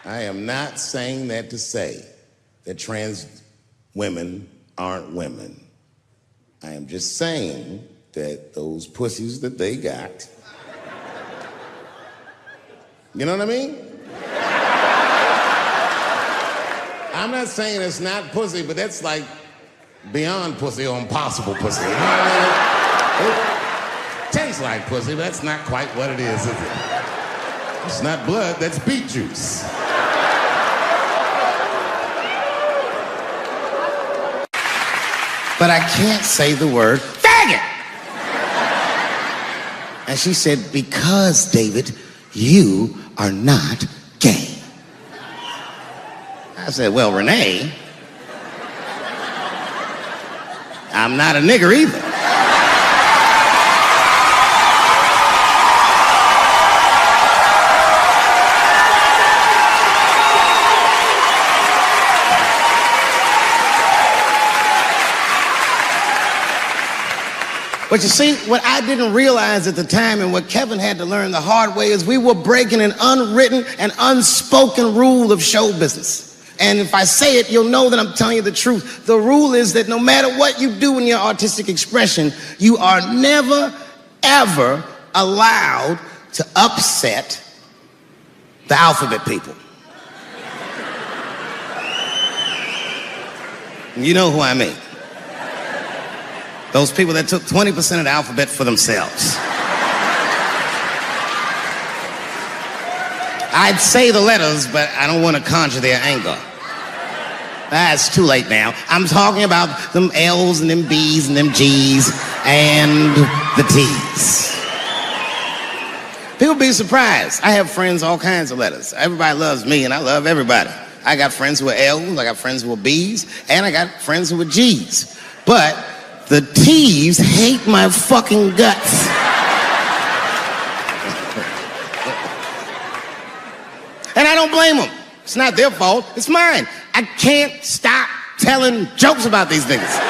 I am not saying that to say that trans women aren't women. I am just saying that those pussies that they got, you know what I mean? I'm not saying it's not pussy, but that's like beyond pussy or impossible pussy. You know what I mean? It tastes like pussy, but that's not quite what it is it? It's not blood, that's beet juice. But I can't say the word faggot. And she said, because, David, you are not gay. I said, well, Renee, I'm not a nigger either. But you see, what I didn't realize at the time and what Kevin had to learn the hard way is we were breaking an unwritten and unspoken rule of show business. And if I say it, you'll know that I'm telling you the truth. The rule is that no matter what you do in your artistic expression, you are never, ever allowed to upset the alphabet people. You know who I mean. Those people that took 20% of the alphabet for themselves. I'd say the letters, but I don't want to conjure their anger. It's too late now. I'm talking about them L's and them B's and them G's and the T's. People be surprised. I have friends, all kinds of letters. Everybody loves me and I love everybody. I got friends who are L's, I got friends who are B's, and I got friends who are G's. But the T's hate my fucking guts. And I don't blame them. It's not their fault, it's mine. I can't stop telling jokes about these niggas.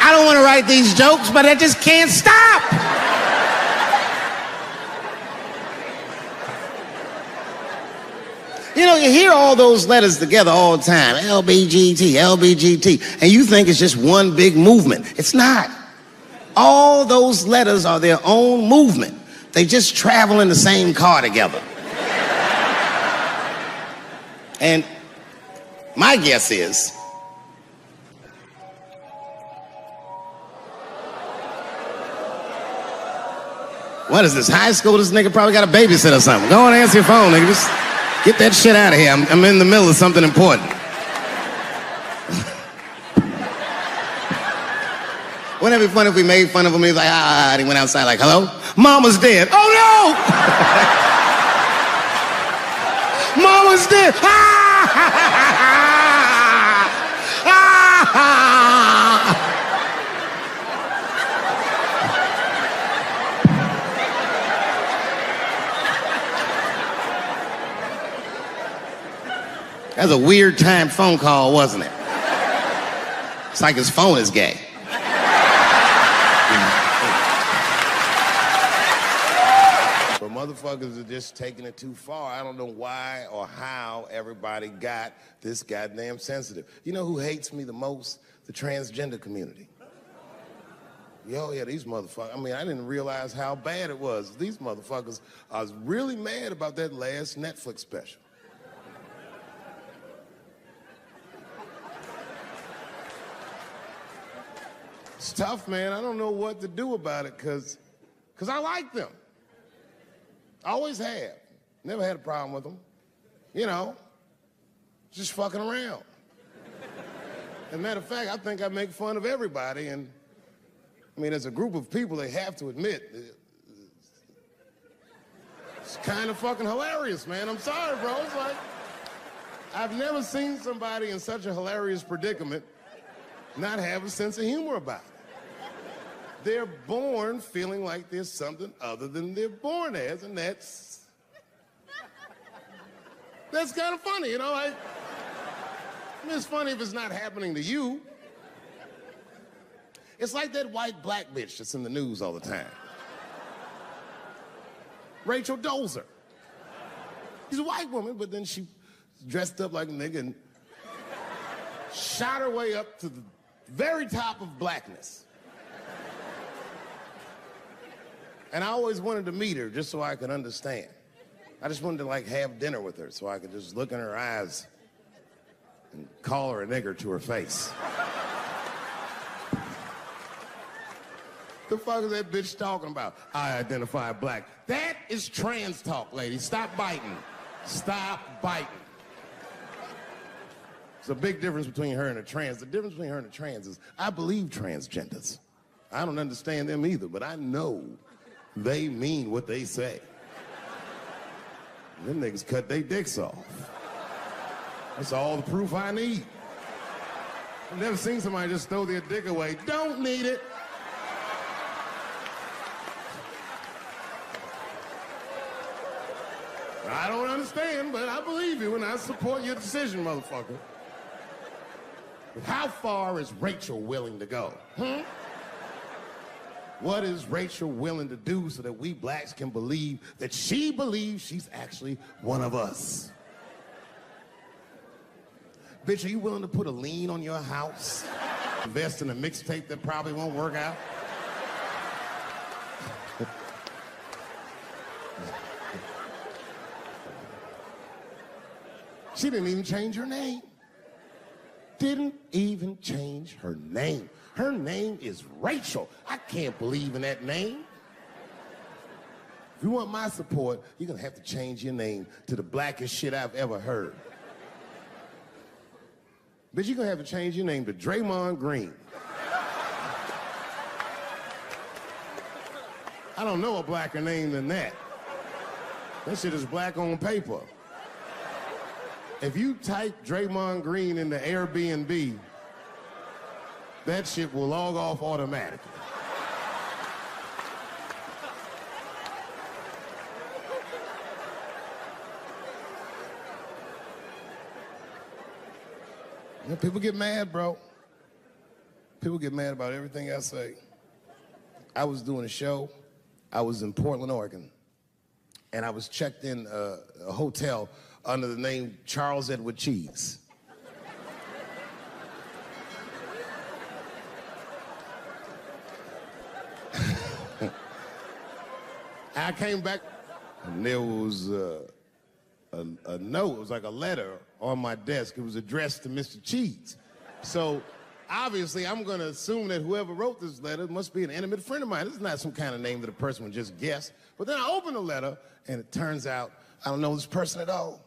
I don't want to write these jokes, but I just can't stop. You know, you hear all those letters together all the time, LBGT, LBGT, and you think it's just one big movement. It's not. All those letters are their own movement. They just travel in the same car together. And my guess is, what is this, high school? This nigga probably got a babysitter or something. Go on and answer your phone, nigga. Just get that shit out of here. I'm in the middle of something important. Wouldn't it be funny if we made fun of him? He's like, and he went outside like, hello? Mama's dead. Oh no! Mama's dead. That's a weird time phone call, wasn't it? It's like his phone is gay. But motherfuckers are just taking it too far. I don't know why or how everybody got this goddamn sensitive. You know who hates me the most? The transgender community. Yo, yeah, these motherfuckers. I mean, I didn't realize how bad it was. These motherfuckers are really mad about that last Netflix special. It's tough, man. I don't know what to do about it because I like them. I always have. Never had a problem with them. You know, just fucking around. As a matter of fact, I think I make fun of everybody. And I mean, as a group of people, they have to admit, it's kind of fucking hilarious, man. I'm sorry, bro. It's like, I've never seen somebody in such a hilarious predicament not have a sense of humor about it. They're born feeling like there's something other than they're born as, and that's kind of funny, you know? I mean, it's funny if it's not happening to you. It's like that white black bitch that's in the news all the time. Rachel Dolezal. She's a white woman, but then she dressed up like a nigga and shot her way up to the very top of blackness. And I always wanted to meet her just so I could understand. I just wanted to like have dinner with her so I could just look in her eyes and call her a nigger to her face. The fuck is that bitch talking about? I identify black. That is trans talk, lady. Stop biting. Stop biting. There's a big difference between her and a trans. The difference between her and a trans is I believe transgenders. I don't understand them either, but I know they mean what they say. Them niggas cut their dicks off. That's all the proof I need. I've never seen somebody just throw their dick away. Don't need it. I don't understand, but I believe you and I support your decision, motherfucker. How far is Rachel willing to go? What is Rachel willing to do so that we blacks can believe that she believes she's actually one of us? Bitch, are you willing to put a lien on your house? Invest in a mixtape that probably won't work out? She didn't even change her name. Didn't even change her name. Her name is Rachel. I can't believe in that name. If you want my support, you're gonna have to change your name to the blackest shit I've ever heard. But you're gonna have to change your name to Draymond Green. I don't know a blacker name than that. That shit is black on paper. If you type Draymond Green into Airbnb, that shit will log off automatically. You know, people get mad, bro. People get mad about everything I say. I was doing a show. I was in Portland, Oregon, and I was checked in a hotel under the name Charles Edward Cheese. I came back, and there was a note. It was like a letter on my desk. It was addressed to Mr. Cheese. So obviously, I'm going to assume that whoever wrote this letter must be an intimate friend of mine. This is not some kind of name that a person would just guess. But then I opened the letter, and it turns out I don't know this person at all.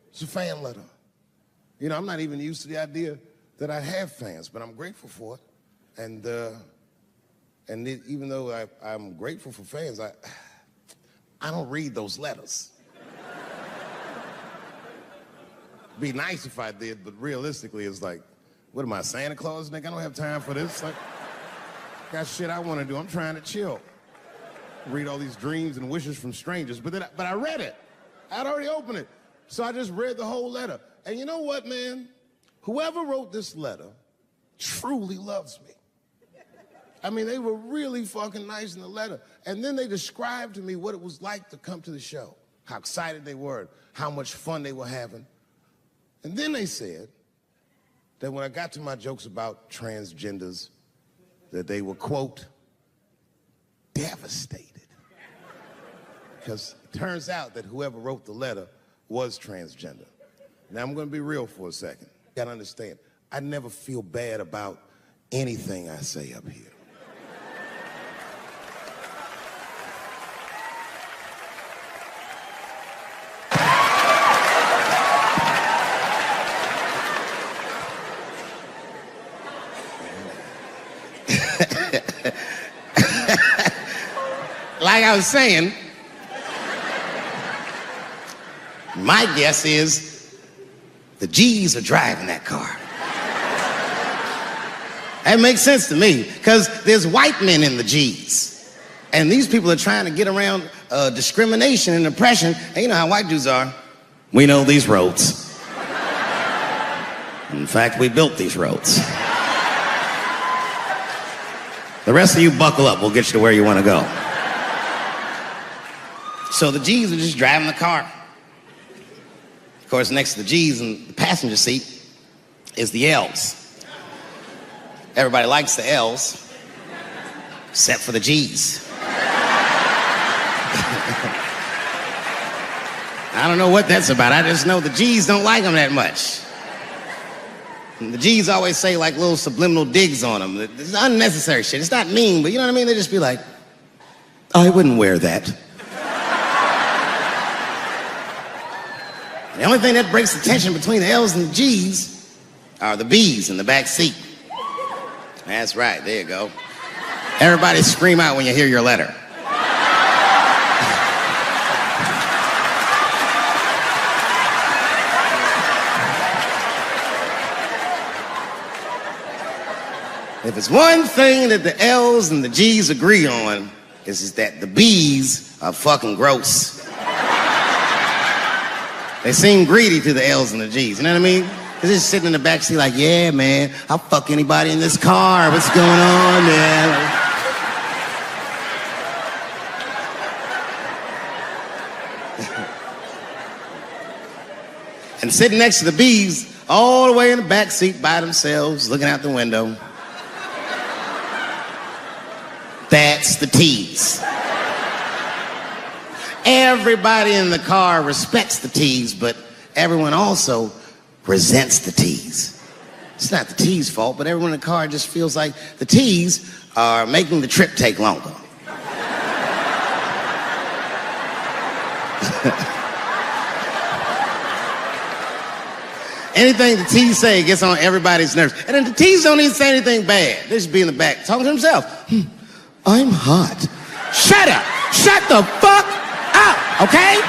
It's a fan letter. You know, I'm not even used to the idea that I have fans, but I'm grateful for it. And even though I'm grateful for fans, I don't read those letters. Be nice if I did, but realistically, it's like, what am I, Santa Claus, nigga? I don't have time for this. Like, got shit I want to do. I'm trying to chill. Read all these dreams and wishes from strangers. But I read it. I'd already opened it. So I just read the whole letter. And you know what, man? Whoever wrote this letter truly loves me. I mean, they were really fucking nice in the letter. And then they described to me what it was like to come to the show, how excited they were, how much fun they were having. And then they said that when I got to my jokes about transgenders, that they were, quote, devastated. Because it turns out that whoever wrote the letter was transgender. Now, I'm going to be real for a second. You got to understand, I never feel bad about anything I say up here. Like I was saying, my guess is the G's are driving that car. That makes sense to me, because there's white men in the G's. And these people are trying to get around discrimination and oppression. And you know how white dudes are. We know these roads. In fact, we built these roads. The rest of you buckle up. We'll get you to where you want to go. So the G's are just driving the car. course, next to the G's in the passenger seat is the L's. Everybody likes the L's, except for the G's. I don't know what that's about. I just know the G's don't like them that much. And the G's always say like little subliminal digs on them. It's unnecessary shit. It's not mean, but you know what I mean? They just be like, I wouldn't wear that. The only thing that breaks the tension between the L's and the G's are the B's in the back seat. That's right, there you go. Everybody scream out when you hear your letter. If it's one thing that the L's and the G's agree on, is that the B's are fucking gross. They seem greedy to the L's and the G's, you know what I mean? They're just sitting in the back seat like, yeah, man, I'll fuck anybody in this car. What's going on, man? And sitting next to the B's, all the way in the back seat by themselves, looking out the window. That's the T's. Everybody in the car respects the T's, but everyone also resents the T's. It's not the T's' fault, but everyone in the car just feels like the T's are making the trip take longer. Anything the T's say gets on everybody's nerves. And then the T's don't even say anything bad. They just be in the back talking to themselves. I'm hot. Shut up. Shut the fuck up, okay?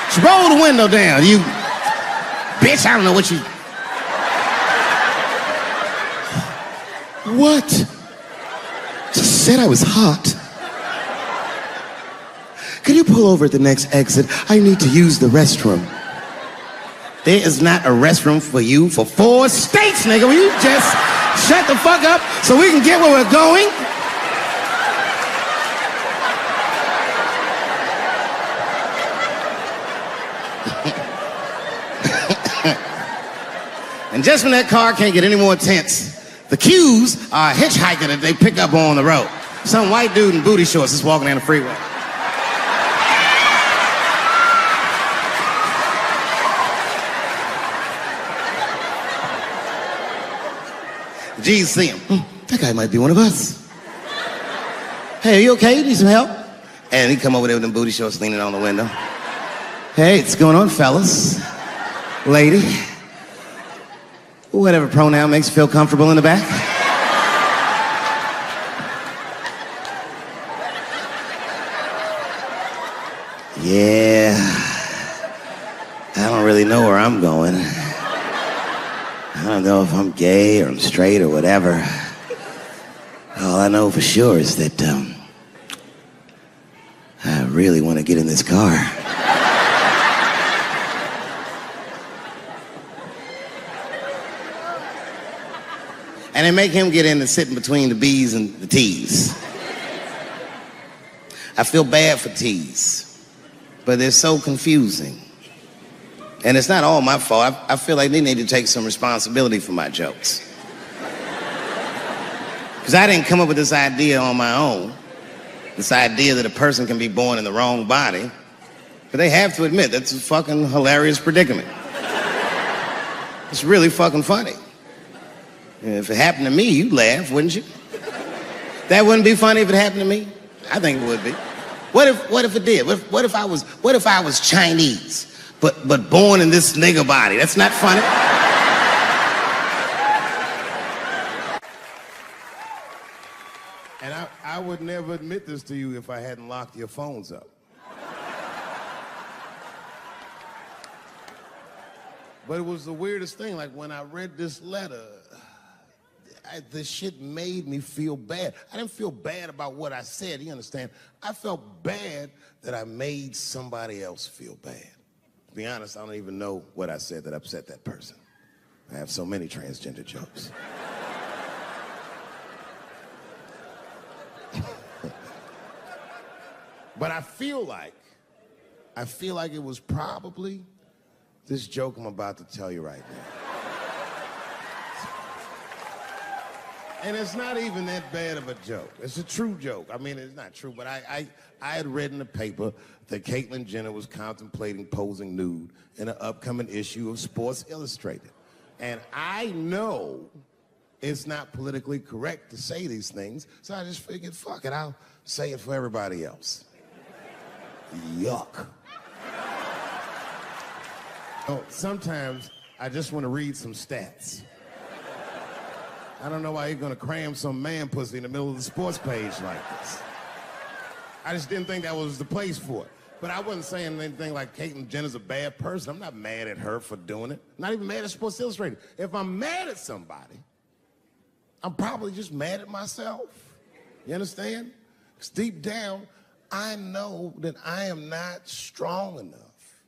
Just roll the window down, you bitch. I don't know what you... What? Just said I was hot. Can you pull over at the next exit? I need to use the restroom. There is not a restroom for you for 4 states, nigga. Will you just shut the fuck up so we can get where we're going? And just when that car can't get any more tense, the Q's are a hitchhiker that they pick up on the road. Some white dude in booty shorts is walking down the freeway. The G's see him. That guy might be one of us. Hey, are you okay? Need some help? And he come over there with them booty shorts leaning on the window. Hey, what's going on, fellas? Lady? Whatever pronoun makes you feel comfortable in the back. Yeah, I don't really know where I'm going. I don't know if I'm gay or I'm straight or whatever. All I know for sure is that I really want to get in this car. And they make him get in and sit in between the B's and the T's. I feel bad for T's, but they're so confusing. And it's not all my fault. I feel like they need to take some responsibility for my jokes. Because I didn't come up with this idea on my own. This idea that a person can be born in the wrong body. But they have to admit, that's a fucking hilarious predicament. It's really fucking funny. If it happened to me, you'd laugh, wouldn't you? That wouldn't be funny if it happened to me? I think it would be. What if it did? What if I was Chinese, but born in this nigga body? That's not funny. And I would never admit this to you if I hadn't locked your phones up. But it was the weirdest thing. Like when I read this letter, this shit made me feel bad. I didn't feel bad about what I said, you understand? I felt bad that I made somebody else feel bad. To be honest, I don't even know what I said that upset that person. I have so many transgender jokes. But I feel like it was probably this joke I'm about to tell you right now. And it's not even that bad of a joke. It's a true joke. I mean, it's not true, but I had read in the paper that Caitlyn Jenner was contemplating posing nude in an upcoming issue of Sports Illustrated. And I know it's not politically correct to say these things, so I just figured, fuck it, I'll say it for everybody else. Yuck. Oh, sometimes I just want to read some stats. I don't know why you're gonna cram some man pussy in the middle of the sports page like this. I just didn't think that was the place for it. But I wasn't saying anything like Caitlyn Jenner's a bad person. I'm not mad at her for doing it. Not even mad at Sports Illustrated. If I'm mad at somebody, I'm probably just mad at myself. You understand? Because deep down, I know that I am not strong enough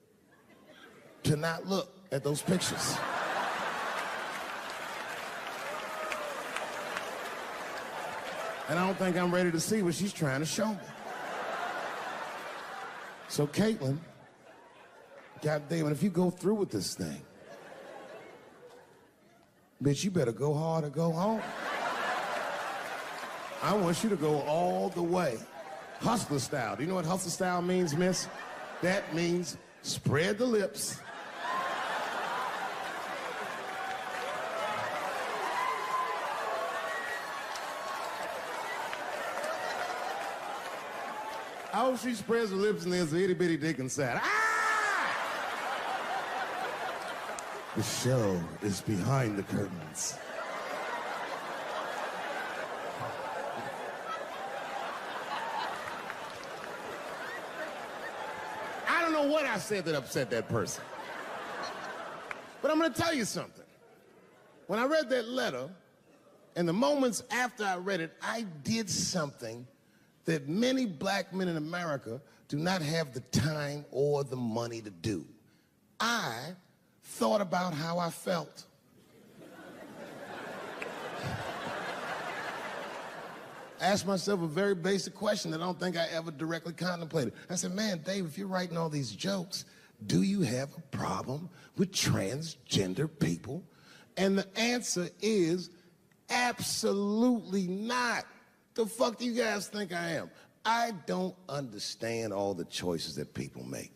to not look at those pictures. And I don't think I'm ready to see what she's trying to show me. So Caitlyn, goddamn it, if you go through with this thing, bitch, you better go hard or go home. I want you to go all the way. Hustler style. Do you know what hustler style means, miss? That means spread the lips. I hope she spreads her lips and there's an itty bitty dick inside. Ah! The show is behind the curtains. I don't know what I said that upset that person. But I'm gonna tell you something. When I read that letter, and the moments after I read it, I did something that many black men in America do not have the time or the money to do. I thought about how I felt. I asked myself a very basic question that I don't think I ever directly contemplated. I said, man, Dave, if you're writing all these jokes, do you have a problem with transgender people? And the answer is absolutely not. The fuck do you guys think I am? I don't understand all the choices that people make.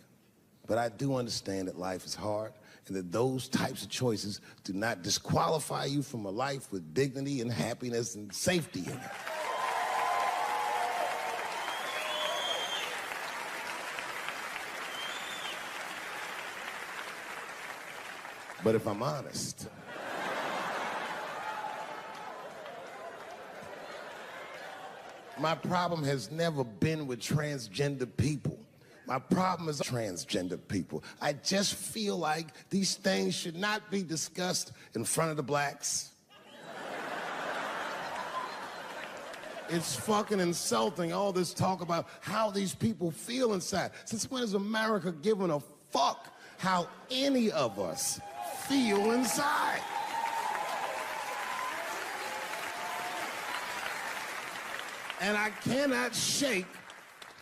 But I do understand that life is hard and that those types of choices do not disqualify you from a life with dignity and happiness and safety in it. But if I'm honest, my problem has never been with transgender people. My problem is transgender people. I just feel like these things should not be discussed in front of the blacks. It's fucking insulting, all this talk about how these people feel inside. Since when has America given a fuck how any of us feel inside? And I cannot shake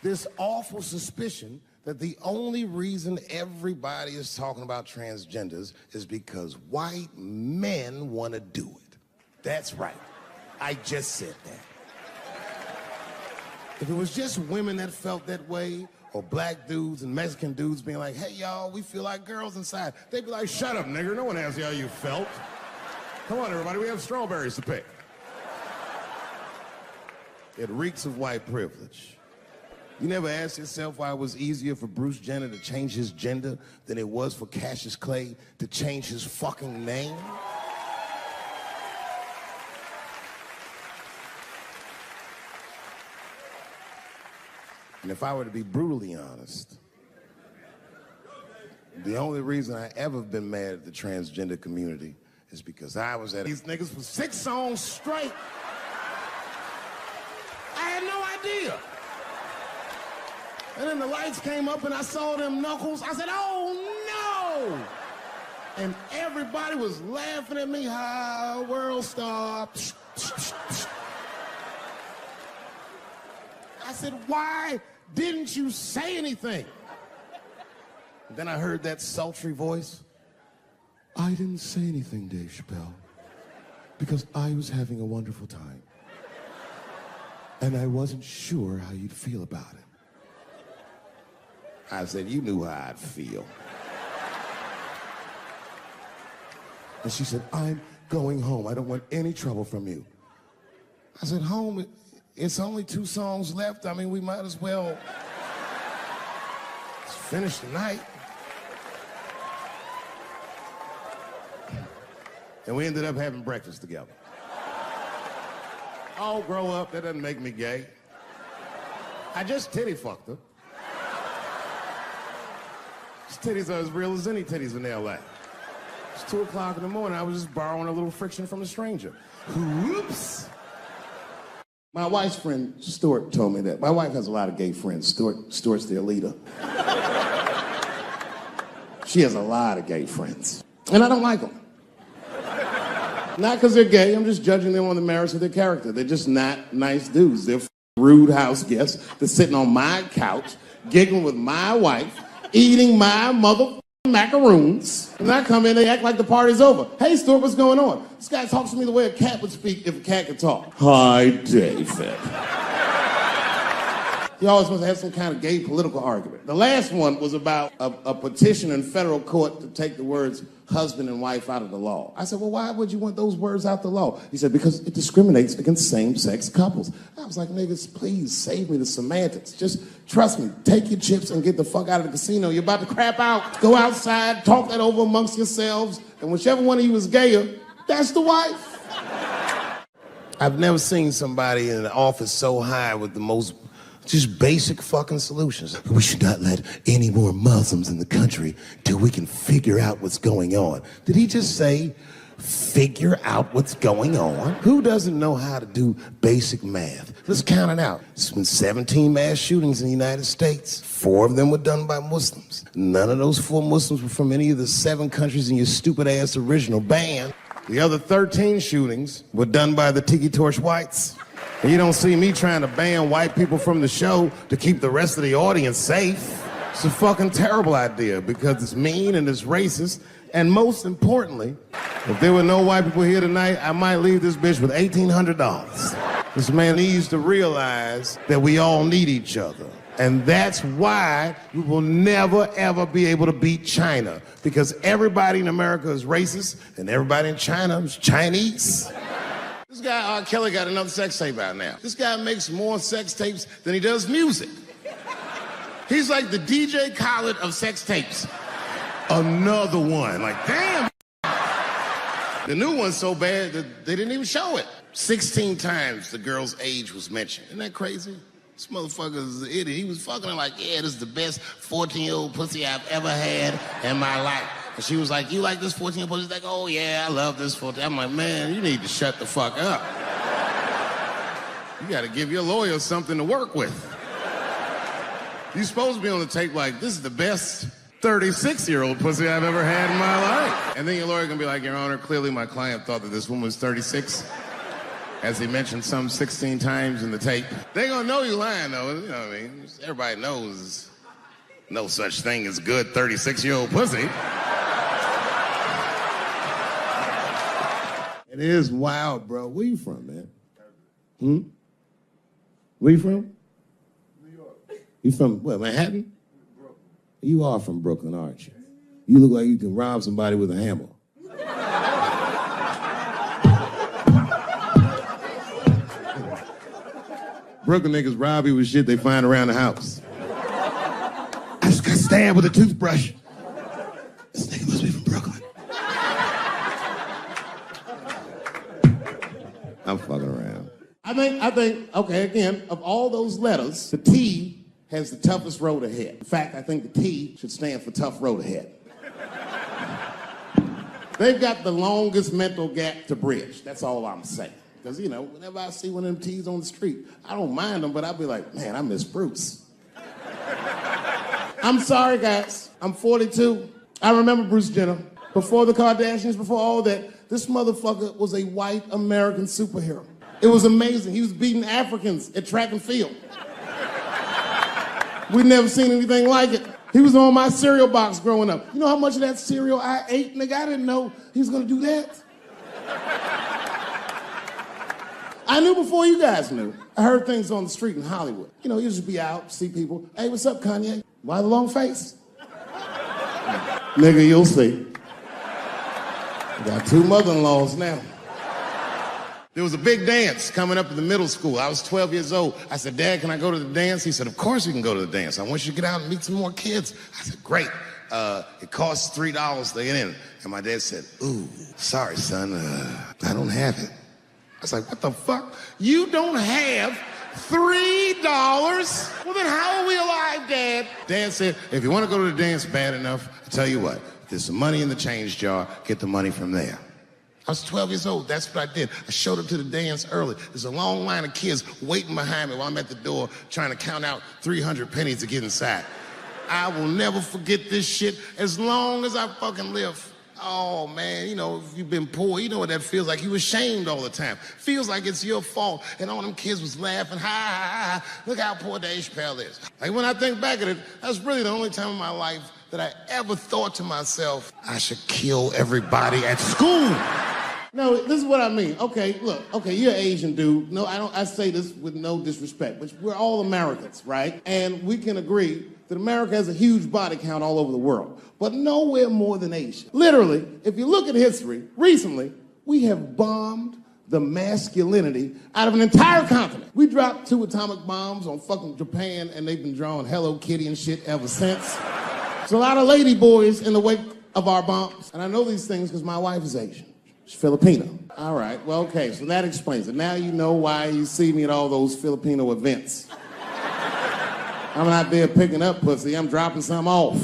this awful suspicion that the only reason everybody is talking about transgenders is because white men want to do it. That's right. I just said that. If it was just women that felt that way, or black dudes and Mexican dudes being like, hey, y'all, we feel like girls inside, they'd be like, shut up, nigger. No one asked you how you felt. Come on, everybody, we have strawberries to pick. It reeks of white privilege. You never asked yourself why it was easier for Bruce Jenner to change his gender than it was for Cassius Clay to change his fucking name? And if I were to be brutally honest, the only reason I ever been mad at the transgender community is because I was at these niggas for 6 songs straight. I had no idea. And then the lights came up and I saw them knuckles. I said, oh no! And everybody was laughing at me. Hi, world star. I said, why didn't you say anything? And then I heard that sultry voice. I didn't say anything, Dave Chappelle, because I was having a wonderful time. And I wasn't sure how you'd feel about it. I said, you knew how I'd feel. And she said, I'm going home. I don't want any trouble from you. I said, home, it's only 2 songs left. I mean, we might as well finish the night. And we ended up having breakfast together. Oh, grow up, that doesn't make me gay. I just titty fucked her. His titties are as real as any titties in LA. It's 2 o'clock in the morning, I was just borrowing a little friction from a stranger. Whoops. My wife's friend, Stuart, told me that. My wife has a lot of gay friends. Stuart's their leader. She has a lot of gay friends. And I don't like them. Not because they're gay, I'm just judging them on the merits of their character. They're just not nice dudes. They're rude house guests. They're sitting on my couch, giggling with my wife, eating my macaroons. And I come in, they act like the party's over. Hey, Stuart, what's going on? This guy talks to me the way a cat would speak if a cat could talk. Hi, David. He always must have some kind of gay political argument. The last one was about a petition in federal court to take the words husband and wife out of the law. I said, well, why would you want those words out the law? He said, because it discriminates against same-sex couples. I was like, niggas, please save me the semantics. Just trust me, take your chips and get the fuck out of the casino. You're about to crap out. Go outside, talk that over amongst yourselves, and whichever one of you is gayer, that's the wife. I've never seen somebody in an office so high with the most just basic fucking solutions. We should not let any more Muslims in the country till we can figure out what's going on. Did he just say, figure out what's going on? Who doesn't know how to do basic math? Let's count it out. There's been 17 mass shootings in the United States. 4 of them were done by Muslims. None of those 4 Muslims were from any of the 7 countries in your stupid ass original band. The other 13 shootings were done by the Tiki Torch whites. And you don't see me trying to ban white people from the show to keep the rest of the audience safe. It's a fucking terrible idea because it's mean and it's racist. And most importantly, if there were no white people here tonight, I might leave this bitch with $1,800. This man needs to realize that we all need each other. And that's why we will never, ever be able to beat China. Because everybody in America is racist and everybody in China is Chinese. This guy, R. Kelly, got another sex tape out now. This guy makes more sex tapes than he does music. He's like the DJ Khaled of sex tapes. Another one. Like, damn. The new one's so bad that they didn't even show it. 16 times the girl's age was mentioned. Isn't that crazy? This motherfucker's an idiot. He was fucking her like, yeah, this is the best 14-year-old pussy I've ever had in my life. And she was like, you like this 14-year-old pussy? He's like, oh yeah, I love this 14. I'm like, man, you need to shut the fuck up. You gotta give your lawyer something to work with. You're supposed to be on the tape like, this is the best 36-year-old pussy I've ever had in my life. And then your lawyer gonna be like, Your Honor, clearly my client thought that this woman was 36. As he mentioned some 16 times in the tape. They gonna know you lying though, you know what I mean? Everybody knows no such thing as good 36-year-old pussy. It is wild, bro. Where you from, man? Where you from? New York. You from, what, Manhattan? Brooklyn. You are from Brooklyn, aren't you? You look like you can rob somebody with a hammer. Brooklyn niggas rob you with shit they find around the house. I just got stabbed with a toothbrush. This nigga must be from Brooklyn. I'm fucking around. I think, okay, again, of all those letters, the T has the toughest road ahead. In fact, I think the T should stand for tough road ahead. They've got the longest mental gap to bridge. That's all I'm saying. Because, you know, whenever I see one of them T's on the street, I don't mind them, but I'll be like, man, I miss Bruce. I'm sorry, guys. I'm 42. I remember Bruce Jenner. Before the Kardashians, before all that, this motherfucker was a white American superhero. It was amazing. He was beating Africans at track and field. We'd never seen anything like it. He was on my cereal box growing up. You know how much of that cereal I ate, nigga? I didn't know he was gonna do that. I knew before you guys knew. I heard things on the street in Hollywood. You know, you just be out, see people. Hey, what's up, Kanye? Why the long face? Nigga, you'll see. I got 2 mother-in-laws now. There was a big dance coming up in the middle school. I was 12 years old. I said, Dad, can I go to the dance? He said, of course you can go to the dance. I want you to get out and meet some more kids. I said, great. It costs $3 to get in. And my dad said, ooh, sorry, son, I don't have it. I was like, what the fuck? You don't have $3? Well, then how are we alive, Dad? Dad said, if you want to go to the dance bad enough, I'll tell you what, there's some money in the change jar, get the money from there. I was 12 years old. That's what I did. I showed up to the dance early. There's a long line of kids waiting behind me while I'm at the door trying to count out 300 pennies to get inside. I will never forget this shit as long as I fucking live. Oh, man, you know, if you've been poor, you know what that feels like. You ashamed all the time. Feels like it's your fault. And all them kids was laughing, ha, ha, ha. Look how poor Dave Chappelle is. Like, when I think back at it, that's really the only time in my life that I ever thought to myself, I should kill everybody at school. No, this is what I mean. Okay, look, okay, you're an Asian dude. No, I say this with no disrespect, but we're all Americans, right? And we can agree that America has a huge body count all over the world, but nowhere more than Asia. Literally, if you look at history, recently, we have bombed the masculinity out of an entire continent. We dropped 2 atomic bombs on fucking Japan, and they've been drawing Hello Kitty and shit ever since. There's a lot of lady boys in the wake of our bombs, and I know these things because my wife is Asian. She's Filipino. All right, well, okay, so that explains it. Now you know why you see me at all those Filipino events. I'm not there picking up pussy, I'm dropping some off.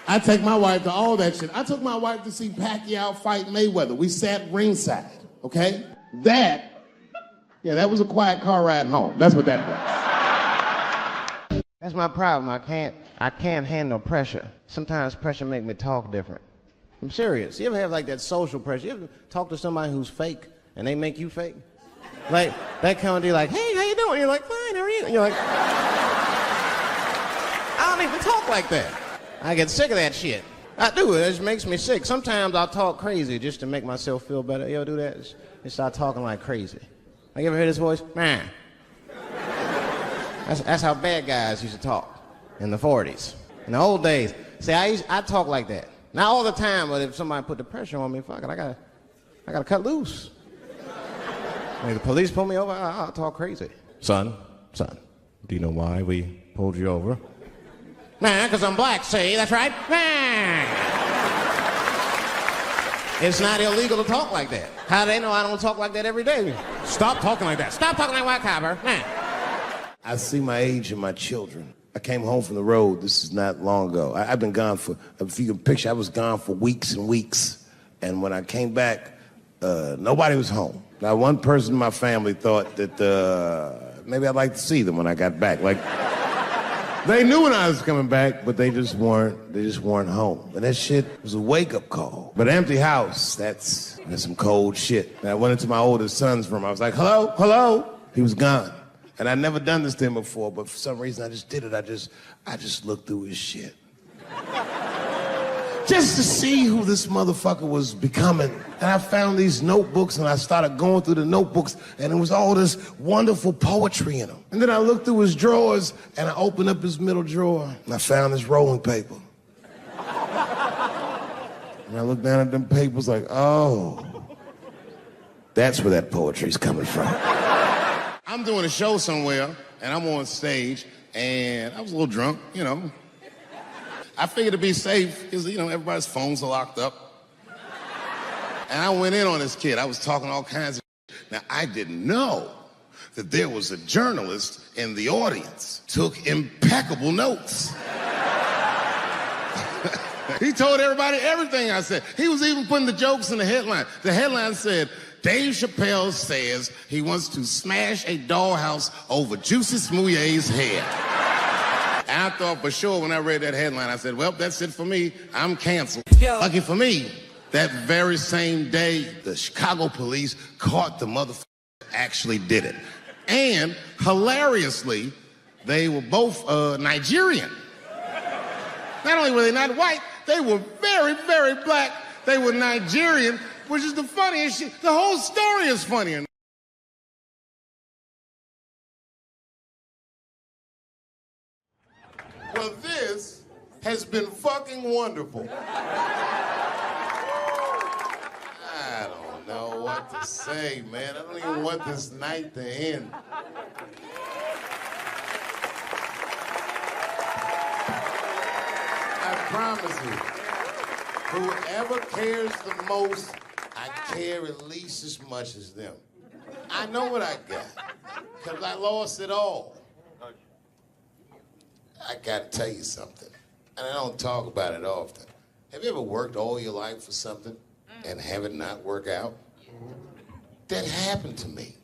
I take my wife to all that shit. I took my wife to see Pacquiao fight Mayweather. We sat ringside, okay? That was a quiet car ride home. That's what that was. That's my problem. I can't handle pressure. Sometimes pressure make me talk different. I'm serious. You ever have like that social pressure? You ever talk to somebody who's fake and they make you fake? Like that kind of deal, like, hey, how you doing? You're like, fine, how are you? And you're like, I don't even talk like that. I get sick of that shit. I do. It just makes me sick. Sometimes I'll talk crazy just to make myself feel better. You ever do that? Just start talking like crazy. Like, you ever hear this voice? Man. That's how bad guys used to talk in the 40s. In the old days. See, I talk like that. Not all the time, but if somebody put the pressure on me, fuck it, I gotta cut loose. Like the police pull me over, I'll talk crazy. Son, do you know why we pulled you over? Nah, because I'm black, see, that's right. Nah. It's not illegal to talk like that. How do they know I don't talk like that every day? Stop talking like that. Stop talking like white copper. Nah. I see my age in my children. I came home from the road. This is not long ago. I've been gone for, if you can picture, I was gone for weeks and weeks. And when I came back, nobody was home. Now, one person in my family thought that maybe I'd like to see them when I got back. Like, they knew when I was coming back, but they just weren't home. And that shit was a wake-up call. But an empty house, that's some cold shit. And I went into my oldest son's room. I was like, hello, hello. He was gone. And I'd never done this to him before, but for some reason I just did it. I just looked through his shit. Just to see who this motherfucker was becoming. And I found these notebooks and I started going through the notebooks and it was all this wonderful poetry in them. And then I looked through his drawers and I opened up his middle drawer and I found this rolling paper. And I looked down at them papers like, oh, that's where that poetry's coming from. I'm doing a show somewhere, and I'm on stage, and I was a little drunk, you know. I figured to be safe, because, you know, everybody's phones are locked up. And I went in on this kid. I was talking all kinds of shit. Now, I didn't know that there was a journalist in the audience. Took impeccable notes. He told everybody everything I said. He was even putting the jokes in the headline. The headline said, Dave Chappelle says he wants to smash a dollhouse over Juicy Smouye's head. And I thought for sure when I read that headline, I said, well, that's it for me. I'm canceled. Lucky for me, that very same day, the Chicago police caught the motherfucker actually did it. And hilariously, they were both Nigerian. Not only were they not white, they were very, very black. They were Nigerian, which is the funniest shit. The whole story is funny. Well, this has been fucking wonderful. I don't know what to say, man. I don't even want this night to end. I promise you, whoever cares the most, I care at least as much as them. I know what I got, because I lost it all. I gotta tell you something, and I don't talk about it often. Have you ever worked all your life for something and have it not work out? That happened to me.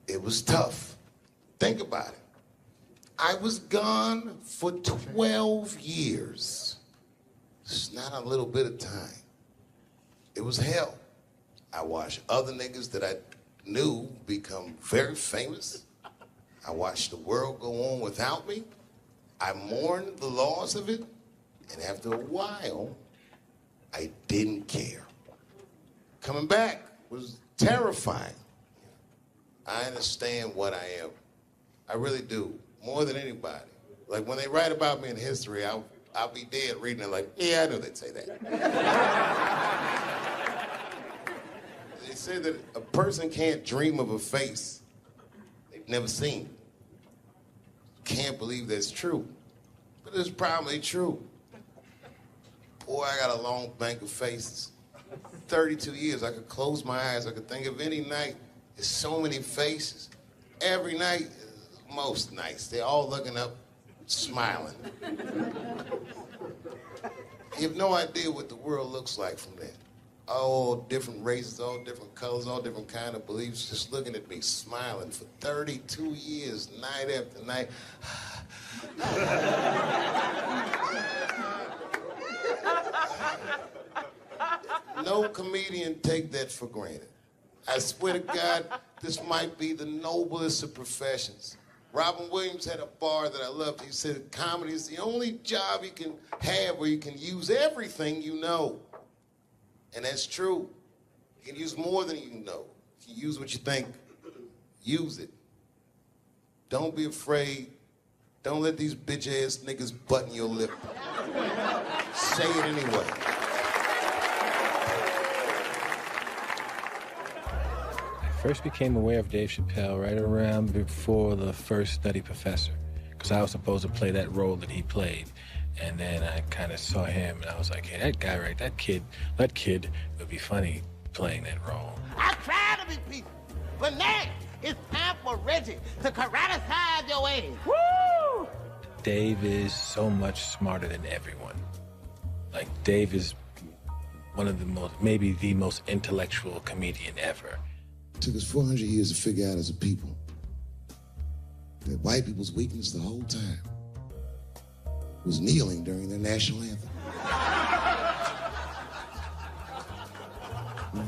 It was tough. Think about it. I was gone for 12 years. It's not a little bit of time. It was hell. I watched other niggas that I knew become very famous. I watched the world go on without me. I mourned the loss of it. And after a while, I didn't care. Coming back was terrifying. I understand what I am. I really do, more than anybody. Like when they write about me in history, I'll be dead reading it like, yeah, I knew they'd say that. They say that a person can't dream of a face they've never seen. Can't believe that's true, but it's probably true. Boy, I got a long bank of faces. 32 years, I could close my eyes, I could think of any night. There's so many faces. Every night, most nights, they're all looking up, smiling. You have no idea what the world looks like from that. All different races, all different colors, all different kind of beliefs, just looking at me, smiling for 32 years, night after night. No comedian take that for granted. I swear to God, this might be the noblest of professions. Robin Williams had a bar that I loved. He said, comedy is the only job you can have where you can use everything you know. And that's true. You can use more than you know. If you use what you think, use it. Don't be afraid. Don't let these bitch-ass niggas button your lip. Say it anyway. I first became aware of Dave Chappelle right around before the first Nutty Professor, because I was supposed to play that role that he played. And then I kind of saw him, and I was like, hey, that guy, right, that kid would be funny playing that role. I try to be peaceful, but now it's time for Reggie to karate-size your ass. Woo! Dave is so much smarter than everyone. Like, Dave is one of the most, maybe the most intellectual comedian ever. It took us 400 years to figure out as a people that white people's weakness the whole time was kneeling during their national anthem.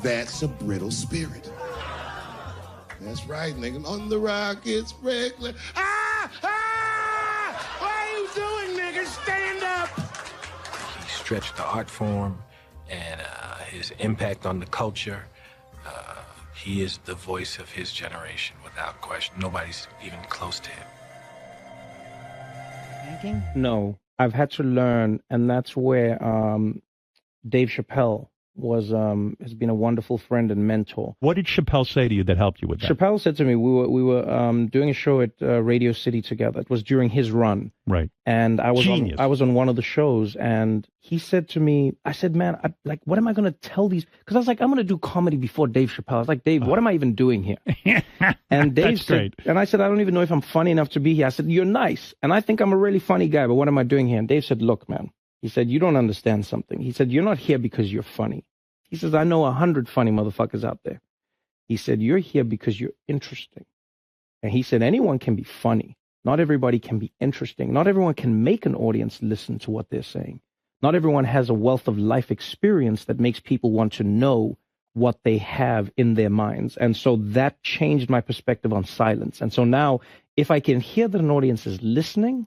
That's a brittle spirit. That's right, nigga. On the rockets, regular. Ah! Ah! What are you doing, nigga? Stand up! He stretched the art form and his impact on the culture. He is the voice of his generation, without question. Nobody's even close to him. No, I've had to learn, and that's where Dave Chappelle has been a wonderful friend and mentor. What did Chappelle say to you that helped you with that? Chappelle said to me, we were doing a show at Radio City together. It was during his run, right? And I was on one of the shows, and he said to me, I said, man, what am I going to tell these? Because I was like, I'm going to do comedy before Dave Chappelle. I was like, Dave, what am I even doing here? And Dave said, and I said, I don't even know if I'm funny enough to be here. I said, you're nice, and I think I'm a really funny guy, but what am I doing here? And Dave said, look, man. He said, you don't understand something. He said, you're not here because you're funny. He says, I know 100 funny motherfuckers out there. He said, you're here because you're interesting. And he said, anyone can be funny. Not everybody can be interesting. Not everyone can make an audience listen to what they're saying. Not everyone has a wealth of life experience that makes people want to know what they have in their minds. And so that changed my perspective on silence. And so now, if I can hear that an audience is listening,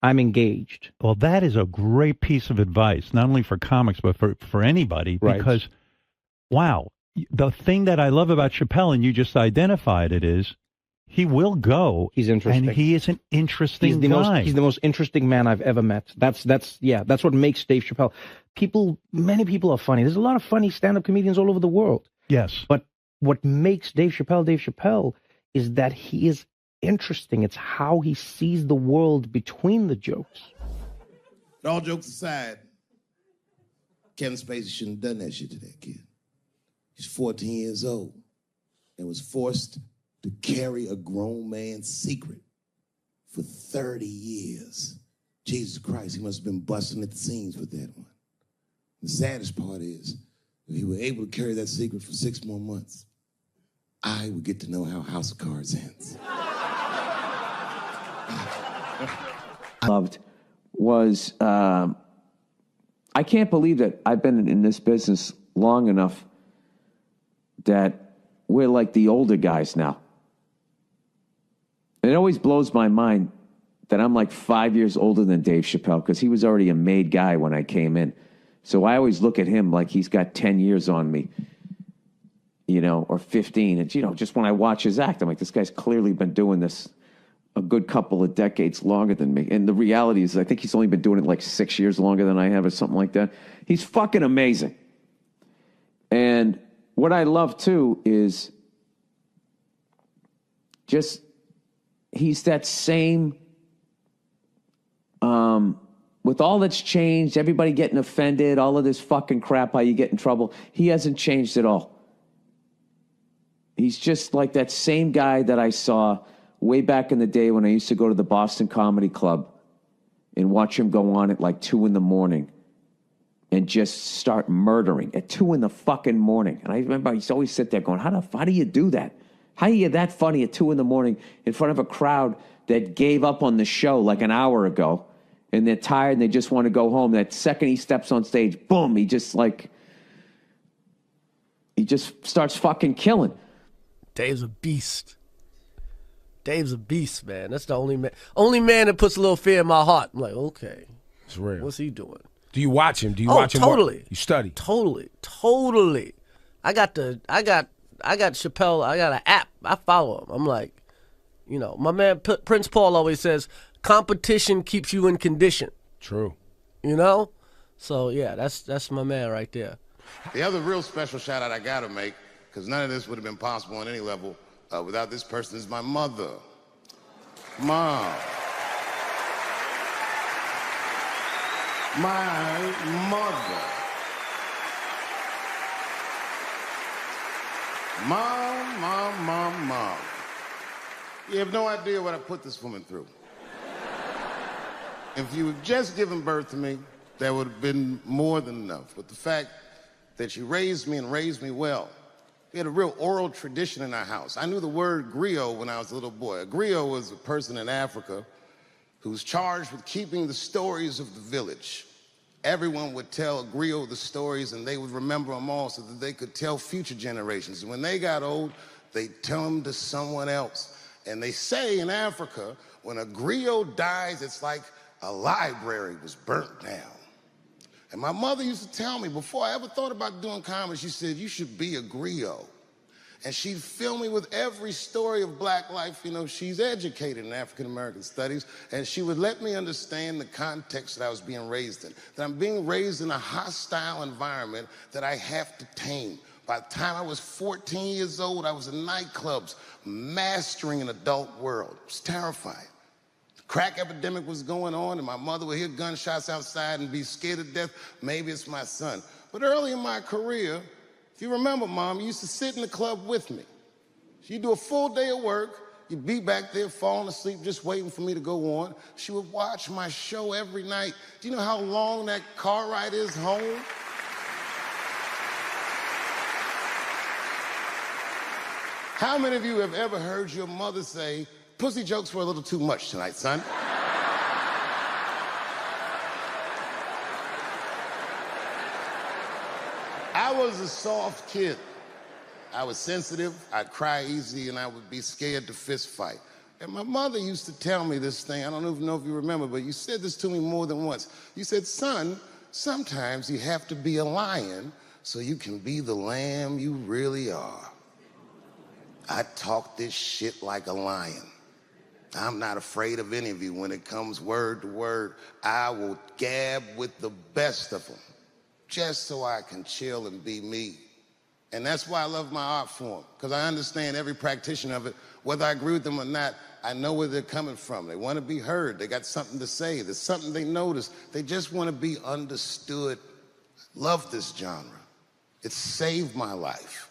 I'm engaged. Well, that is a great piece of advice, not only for comics, but for anybody, because, wow, the thing that I love about Chappelle, and you just identified it, is he will go. He's interesting. And he is an interesting guy. He's the most interesting man I've ever met. That's what makes Dave Chappelle. Many people are funny. There's a lot of funny stand-up comedians all over the world. Yes. But what makes Dave Chappelle is that he is interesting. It's how he sees the world between the jokes. But all jokes aside, Kevin Spacey shouldn't have done that shit to that kid. He's 14 years old and was forced to carry a grown man's secret for 30 years. Jesus Christ, he must have been busting at the seams with that one. The saddest part is, if he were able to carry that secret for 6 more months, I would get to know how House of Cards ends. Loved was, I can't believe that I've been in this business long enough that we're like the older guys now. It always blows my mind that I'm like 5 years older than Dave Chappelle, because he was already a made guy when I came in. So I always look at him like he's got 10 years on me, or 15. And, just when I watch his act, I'm like, this guy's clearly been doing this a good couple of decades longer than me. And the reality is, I think he's only been doing it like 6 years longer than I have or something like that. He's fucking amazing. And what I love, too, is just he's that same, with all that's changed, everybody getting offended, all of this fucking crap, how you get in trouble, he hasn't changed at all. He's just like that same guy that I saw way back in the day when I used to go to the Boston Comedy Club and watch him go on at like 2 a.m. and just start murdering at 2 a.m. And I remember I used to always sit there going, how do you do that? How are you that funny at 2 a.m. in front of a crowd that gave up on the show like an hour ago, and they're tired and they just want to go home? That second he steps on stage, boom, he just starts fucking killing. Dave's a beast. Dave's a beast, man. That's the only man that puts a little fear in my heart. I'm like, okay, it's real. What's he doing? Do you watch him? Watch him? Totally. You study? Totally. I got Chappelle. I got an app. I follow him. I'm like, my man Prince Paul always says, competition keeps you in condition. True. So yeah, that's my man right there. The other real special shout out I gotta make, because none of this would have been possible on any level without this person, is my mother. Mom. My mother. Mom. You have no idea what I put this woman through. If you had just given birth to me, that would have been more than enough. But the fact that she raised me and raised me well, we had a real oral tradition in our house. I knew the word griot when I was a little boy. A griot was a person in Africa who's charged with keeping the stories of the village. Everyone would tell a griot the stories, and they would remember them all so that they could tell future generations. And when they got old, they'd tell them to someone else. And they say in Africa, when a griot dies, it's like a library was burnt down. And my mother used to tell me, before I ever thought about doing comedy, she said, you should be a griot. And she'd fill me with every story of black life. She's educated in African-American studies, and she would let me understand the context that I was being raised in, that I'm being raised in a hostile environment that I have to tame. By the time I was 14 years old, I was in nightclubs, mastering an adult world. It was terrifying. The crack epidemic was going on, and my mother would hear gunshots outside and be scared to death. Maybe it's my son. But early in my career, if you remember, Mom, you used to sit in the club with me. She'd do a full day of work. You'd be back there falling asleep, just waiting for me to go on. She would watch my show every night. Do you know how long that car ride is home? How many of you have ever heard your mother say, pussy jokes were a little too much tonight, son? I was a soft kid. I was sensitive, I'd cry easy, and I would be scared to fist fight. And my mother used to tell me this thing, I don't even know if you remember, but you said this to me more than once. You said, son, sometimes you have to be a lion so you can be the lamb you really are. I talk this shit like a lion. I'm not afraid of any of you. When it comes word to word, I will gab with the best of them, just so I can chill and be me. And that's why I love my art form, because I understand every practitioner of it. Whether I agree with them or not, I know where they're coming from. They want to be heard. They got something to say. There's something they notice. They just want to be understood. Love this genre. It saved my life.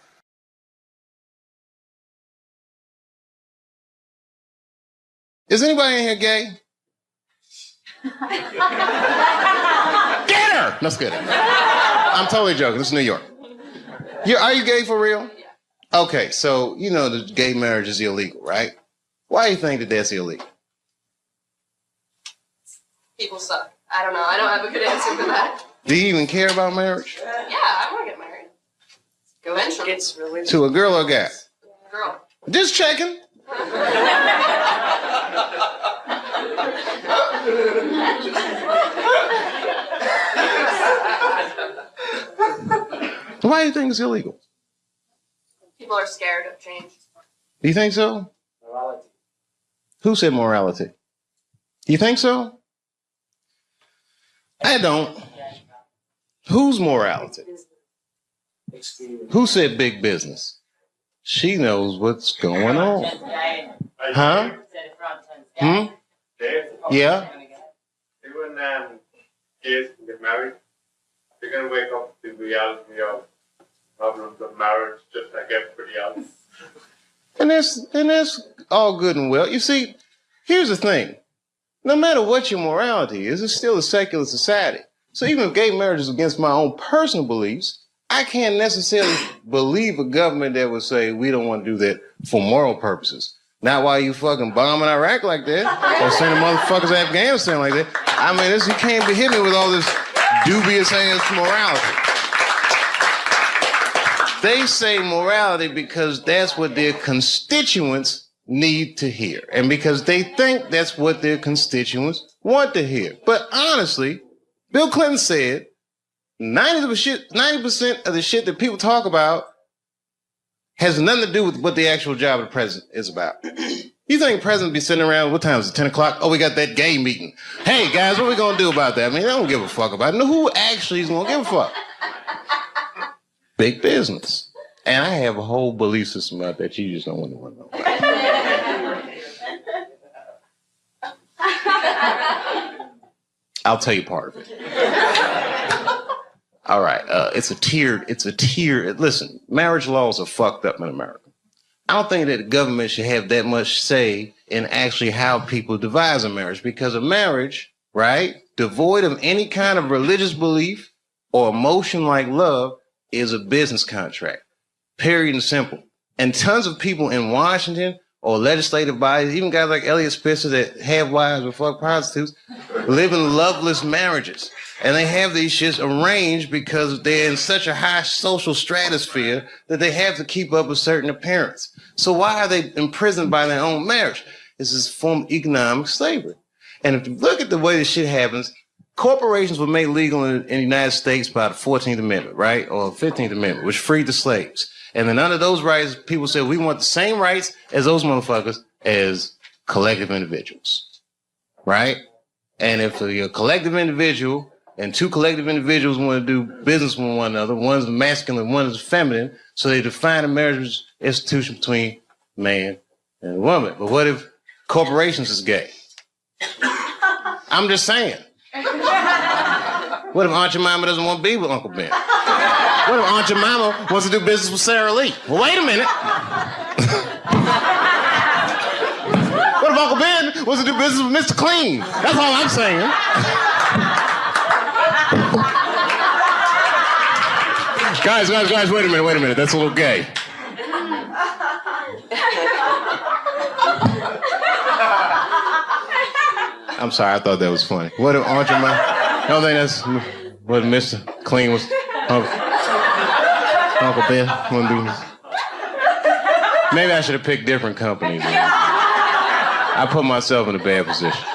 Is anybody in here gay? Get her! No, it's good. I'm totally joking. This is New York. Are you gay for real? Okay, so you know the gay marriage is illegal, right? Why do you think that that's illegal? People suck. I don't know. I don't have a good answer for that. Do you even care about marriage? Yeah, I want to get married. Eventually. It's really To a girl or a guy? girl. Just checking. Why do you think it's illegal? People are scared of change. Do you think so? Morality. Who said morality? Do you think so? I don't. Whose morality? Who said big business? She knows what's going on. Huh? Hmm? Yeah? Even gays can get married. They're going to wake up to the reality of problems of marriage just like everybody else. And that's all good and well. You see, here's the thing. No matter what your morality is, it's still a secular society. So even if gay marriage is against my own personal beliefs, I can't necessarily believe a government that would say we don't want to do that for moral purposes. Not while you fucking bombing Iraq like that, or sending motherfuckers to Afghanistan like that. I mean, you can't be hitting me with all this dubious ass morality. They say morality because that's what their constituents need to hear, and because they think that's what their constituents want to hear. But honestly, Bill Clinton said 90% of the shit that people talk about has nothing to do with what the actual job of the president is about. You think the president be sitting around, what time is it, 10 o'clock? Oh, we got that gay meeting. Hey, guys, what are we going to do about that? I mean, they don't give a fuck about it. No, who actually is going to give a fuck? Big business. And I have a whole belief system about that you just don't want to know about. I'll tell you part of it. All right, it's a tiered, listen, marriage laws are fucked up in America. I don't think that the government should have that much say in actually how people devise a marriage, because a marriage, right, devoid of any kind of religious belief or emotion like love is a business contract, period and simple. And tons of people in Washington or legislative bodies, even guys like Elliot Spitzer that have wives or fuck prostitutes, live in loveless marriages. And they have these shits arranged because they're in such a high social stratosphere that they have to keep up a certain appearance. So why are they imprisoned by their own marriage? This is a form of economic slavery. And if you look at the way this shit happens, corporations were made legal in the United States by the 14th Amendment, right? Or 15th Amendment, which freed the slaves. And then under those rights, people said, we want the same rights as those motherfuckers as collective individuals, right? And if you're a collective individual and two collective individuals want to do business with one another, one's masculine, one is feminine, so they define a marriage institution between man and woman. But what if corporations is gay? I'm just saying. What if Aunt Jemima doesn't want to be with Uncle Ben? What if Aunt Jemima wants to do business with Sarah Lee? Well, wait a minute. What if Uncle Ben wants to do business with Mr. Clean? That's all I'm saying. Guys, wait a minute. That's a little gay. I'm sorry, I thought that was funny. What if Aunt Jemima? I don't think that's what Mr. Clean was. Uncle Ben, wanna do this? Maybe I should have picked different companies. I put myself in a bad position.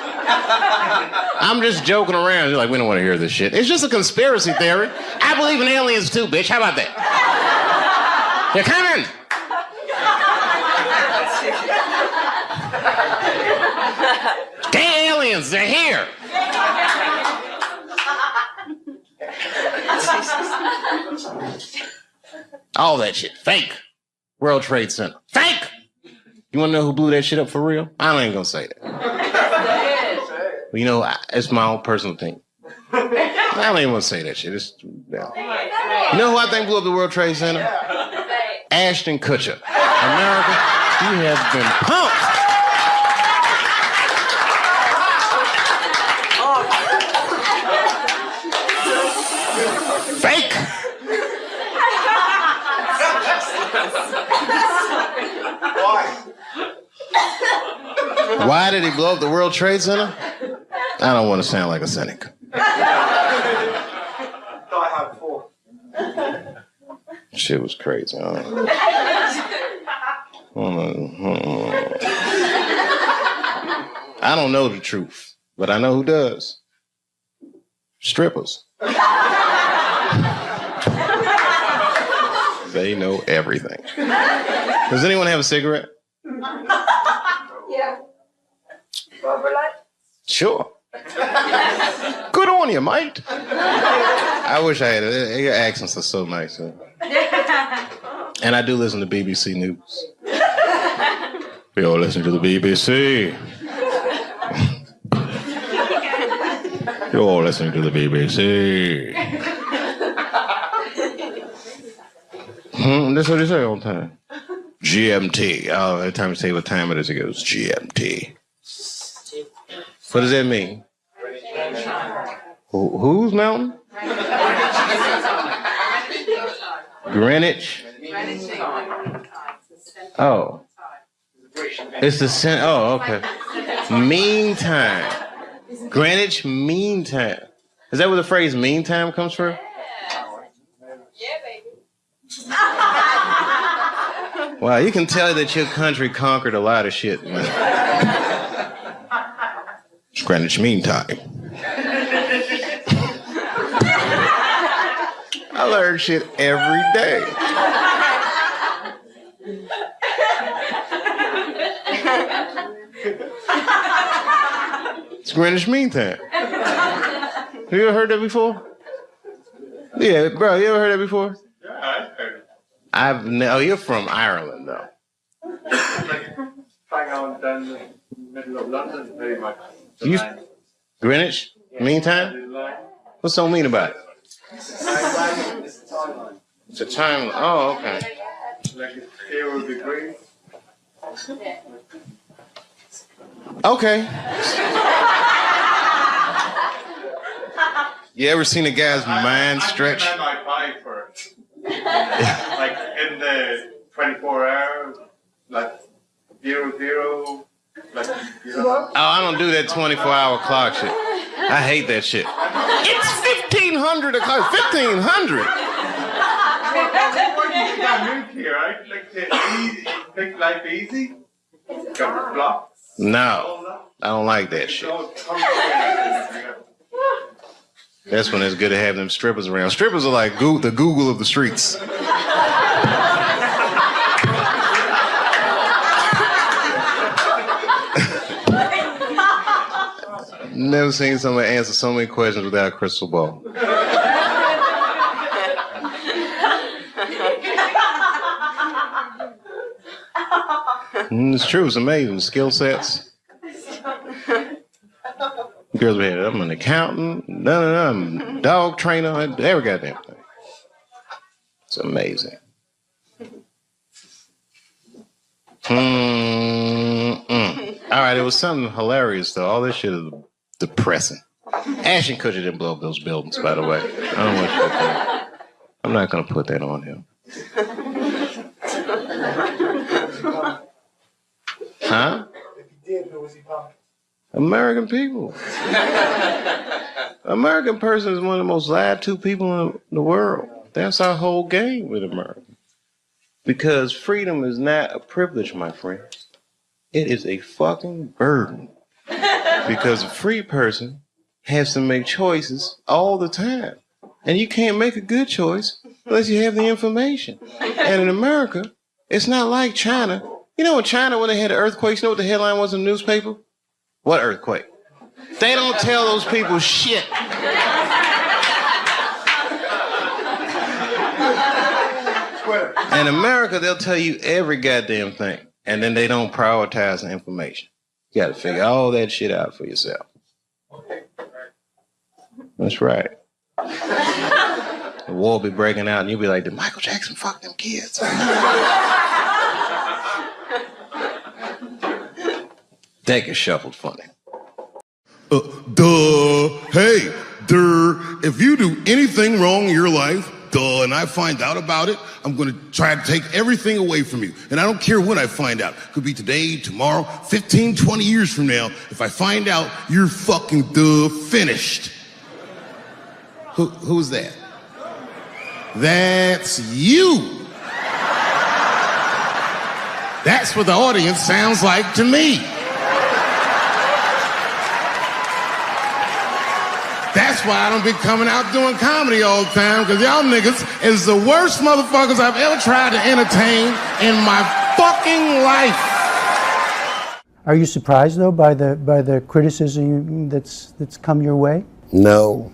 I'm just joking around. You're like, we don't want to hear this shit. It's just a conspiracy theory. I believe in aliens too, bitch. How about that? They're coming. The aliens, they're here. All that shit, fake. World Trade Center, fake. You want to know who blew that shit up for real? I ain't gonna say that. You know, it's my own personal thing. I don't even want to say that shit. Yeah. You know who I think blew up the World Trade Center? Ashton Kutcher. America, you have been punked. Fake. Why did he blow up the World Trade Center? I don't want to sound like a cynic. Shit was crazy. I don't know the truth, but I know who does. Strippers. They know everything. Does anyone have a cigarette? Yeah. Sure. Good on you, mate. I wish I had it. Your accents are so nice. And I do listen to BBC News. We all listen to the BBC. You're all listening to the BBC. That's what they say all the time. GMT. Oh, every time you say what time it is, it goes GMT. What does that mean? Whose mountain? Greenwich? Oh. It's the center. Oh, okay. Meantime. Greenwich Mean Time. Is that where the phrase mean time comes from? Yeah, baby. Wow, you can tell that your country conquered a lot of shit, man. It's Greenwich Mean Time. I learn shit every day. It's Greenwich Mean Time. Have you ever heard that before? Yeah, bro, you ever heard that before? Yeah, I've heard it. Oh, you're from Ireland, though. Hang on down the middle of London, very much. Greenwich Mean Time? What's so mean about it? It's a time. Oh, okay. Like 0 degrees. Okay. You ever seen a guy's mind stretch? I might buy for it. Like in the 24 hours, like 00, like, you know. Oh, I don't do that 24-hour clock shit. I hate that shit. It's 1500 o'clock. 1500. What do you got moved here, right? Like to easy, make life easy. Got the blocks. No, I don't like that shit. That's when it's good to have them strippers around. Strippers are like the Google of the streets. Never seen somebody answer so many questions without a crystal ball. It's true. It's amazing. Skill sets. Girls had I'm an accountant, I'm a dog trainer, every goddamn thing. It's amazing. All right, it was something hilarious though. All this shit is depressing. Ashton Kutcher didn't blow up those buildings, by the way. I don't want you to think. I'm not gonna put that on him. Huh? If he did, who was he pumping? American people. American person is one of the most lied to people in the world. That's our whole game with America. Because freedom is not a privilege, my friend. It is a fucking burden. Because a free person has to make choices all the time. And you can't make a good choice unless you have the information. And in America, it's not like China. You know in China when they had the earthquakes, you know what the headline was in the newspaper? What earthquake? They don't tell those people shit. In America, they'll tell you every goddamn thing. And then they don't prioritize the information. You gotta figure all that shit out for yourself. That's right. The war will be breaking out and you'll be like, did Michael Jackson fuck them kids? That gets shuffled funny. Hey, if you do anything wrong in your life, and I find out about it, I'm going to try to take everything away from you. And I don't care when I find out. Could be today, tomorrow, 15, 20 years from now. If I find out, you're fucking finished. Who's that? That's you. That's what the audience sounds like to me. That's why I don't be coming out doing comedy all the time, because y'all niggas is the worst motherfuckers I've ever tried to entertain in my fucking life. Are you surprised though by the criticism that's come your way? No,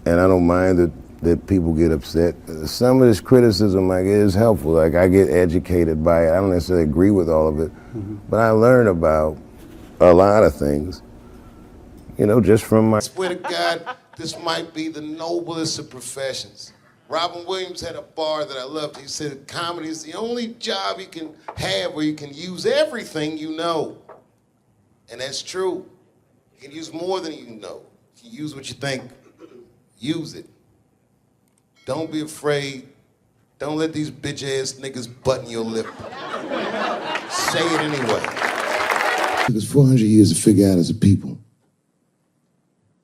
and I don't mind that people get upset. Some of this criticism, like, is helpful. Like, I get educated by it. I don't necessarily agree with all of it, but I learn about a lot of things. You know, just from my... I swear to God, this might be the noblest of professions. Robin Williams had a bar that I loved. He said comedy is the only job you can have where you can use everything you know. And that's true. You can use more than you know. You can use what you think. Use it. Don't be afraid. Don't let these bitch-ass niggas button your lip. Say it anyway. It took us 400 years to figure out as a people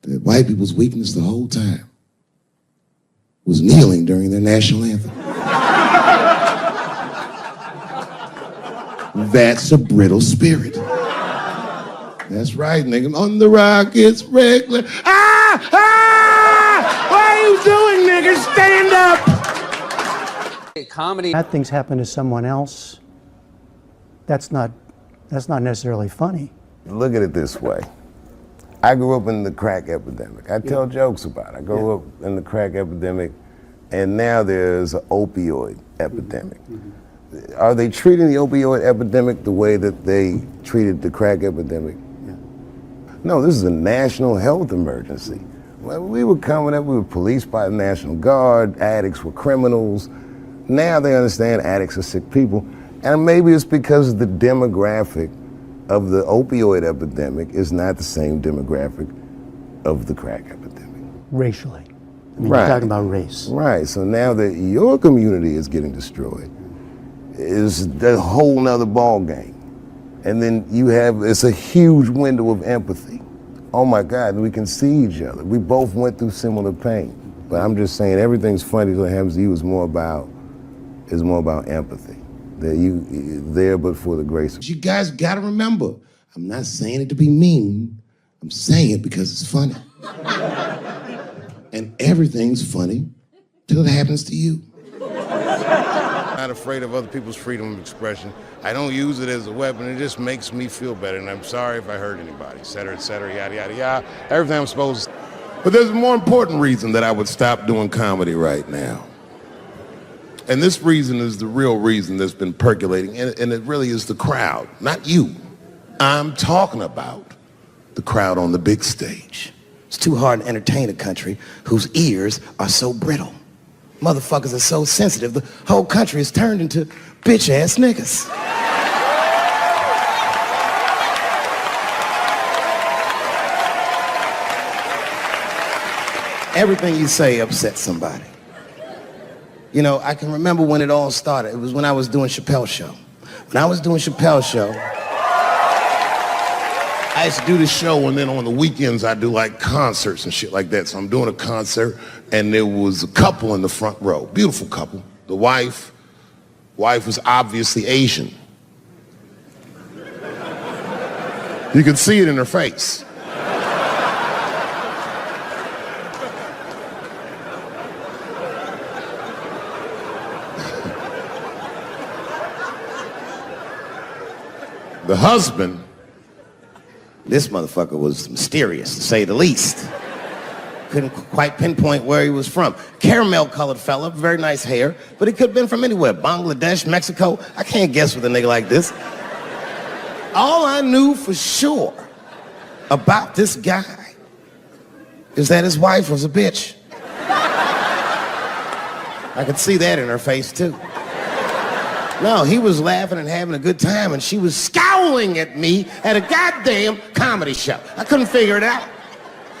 that white people's weakness the whole time was kneeling during their national anthem. That's a brittle spirit. That's right, nigga. On the rock, it's regular. Ah! Ah! What are you doing, nigga? Stand up! Comedy. Bad things happen to someone else. That's not necessarily funny. Look at it this way. I grew up in the crack epidemic. I tell jokes about it. I grew up in the crack epidemic, and now there's an opioid epidemic. Are they treating the opioid epidemic the way that they treated the crack epidemic? No, this is a national health emergency. When we were coming up, we were policed by the National Guard, addicts were criminals. Now they understand addicts are sick people. And maybe it's because the demographic of the opioid epidemic is not the same demographic of the crack epidemic. Racially. I mean, you're talking about race. Right, so now that your community is getting destroyed, it's a whole nother ball game. And then it's a huge window of empathy. Oh my God, we can see each other. We both went through similar pain. But I'm just saying everything's funny that happens to you is more about empathy. That you there but for the grace. You guys gotta remember, I'm not saying it to be mean. I'm saying it because it's funny. And everything's funny till it happens to you. I'm not afraid of other people's freedom of expression. I don't use it as a weapon. It just makes me feel better. And I'm sorry if I hurt anybody, et cetera, yada, yada, yada. Everything I'm supposed to. But there's a more important reason that I would stop doing comedy right now. And this reason is the real reason that's been percolating, and it really is the crowd, not you. I'm talking about the crowd on the big stage. It's too hard to entertain a country whose ears are so brittle. Motherfuckers are so sensitive, the whole country is turned into bitch-ass niggas. Everything you say upsets somebody. You know, I can remember when it all started. It was when I was doing Chappelle Show. When I was doing Chappelle Show, I used to do this show, and then on the weekends I do like concerts and shit like that. So I'm doing a concert, and there was a couple in the front row, beautiful couple. The wife was obviously Asian. You could see it in her face. The husband, this motherfucker was mysterious, to say the least. Couldn't quite pinpoint where he was from. Caramel-colored fella, very nice hair, but he could have been from anywhere. Bangladesh, Mexico. I can't guess with a nigga like this. All I knew for sure about this guy is that his wife was a bitch. I could see that in her face, too. No, he was laughing and having a good time, and she was scowling at me at a goddamn comedy show. I couldn't figure it out.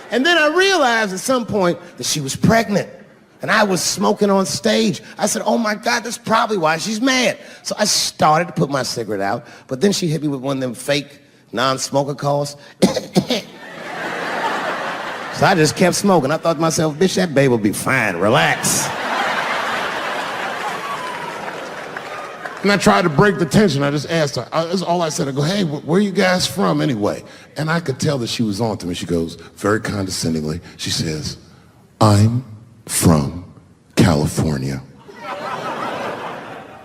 And then I realized at some point that she was pregnant, and I was smoking on stage. I said, oh my God, that's probably why she's mad. So I started to put my cigarette out, but then she hit me with one of them fake non-smoker calls. So I just kept smoking. I thought to myself, bitch, that baby will be fine, relax. and I tried to break the tension. I just asked her. That's all I said. I go, hey, where are you guys from anyway? And I could tell that she was on to me. She goes, very condescendingly, she says, I'm from California.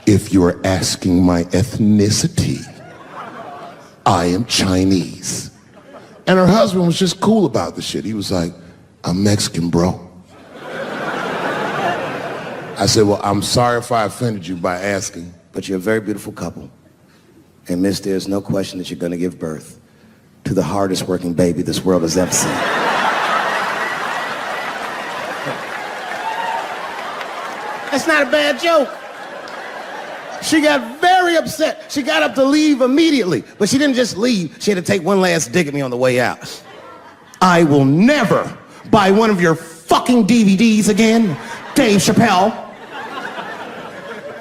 If you're asking my ethnicity, I am Chinese. And her husband was just cool about the shit. He was like, I'm Mexican, bro. I said, well, I'm sorry if I offended you by asking. But you're a very beautiful couple. And miss, there's no question that you're going to give birth to the hardest working baby this world has ever seen. That's not a bad joke. She got very upset. She got up to leave immediately. But she didn't just leave. She had to take one last dig at me on the way out. I will never buy one of your fucking DVDs again, Dave Chappelle.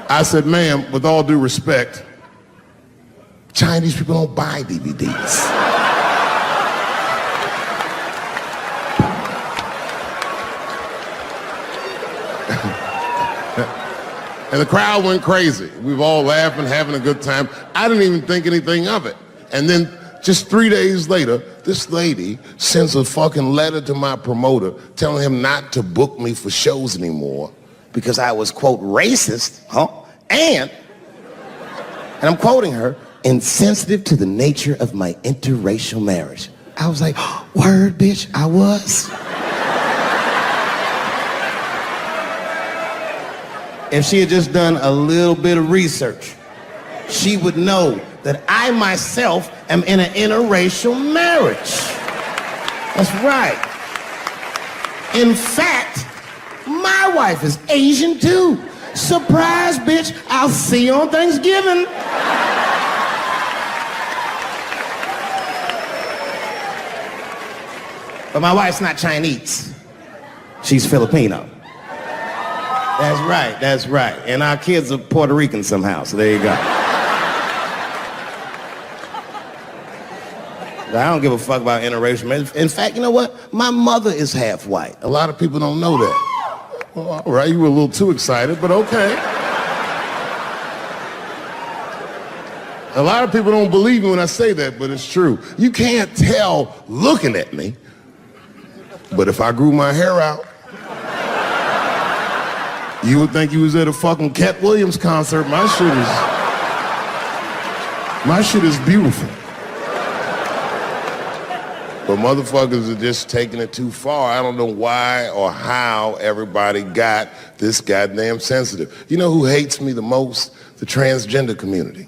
I said, ma'am, with all due respect, Chinese people don't buy DVDs. And the crowd went crazy. We were all laughing, having a good time. I didn't even think anything of it. And then just 3 days later, this lady sends a fucking letter to my promoter telling him not to book me for shows anymore because I was, quote, racist, and I'm quoting her, insensitive to the nature of my interracial marriage. I was like, word, bitch, I was. If she had just done a little bit of research, she would know that I myself am in an interracial marriage. That's right. In fact, my wife is Asian too. Surprise, bitch, I'll see you on Thanksgiving. But my wife's not Chinese. She's Filipino. That's right. And our kids are Puerto Rican somehow, so there you go. But I don't give a fuck about interracial marriage. In fact, you know what? My mother is half white. A lot of people don't know that. Well, all right, you were a little too excited, but okay. A lot of people don't believe me when I say that, but it's true. You can't tell looking at me, but if I grew my hair out, you would think you was at a fucking Cat Williams concert. My shit is beautiful. But motherfuckers are just taking it too far. I don't know why or how everybody got this goddamn sensitive. You know who hates me the most? The transgender community.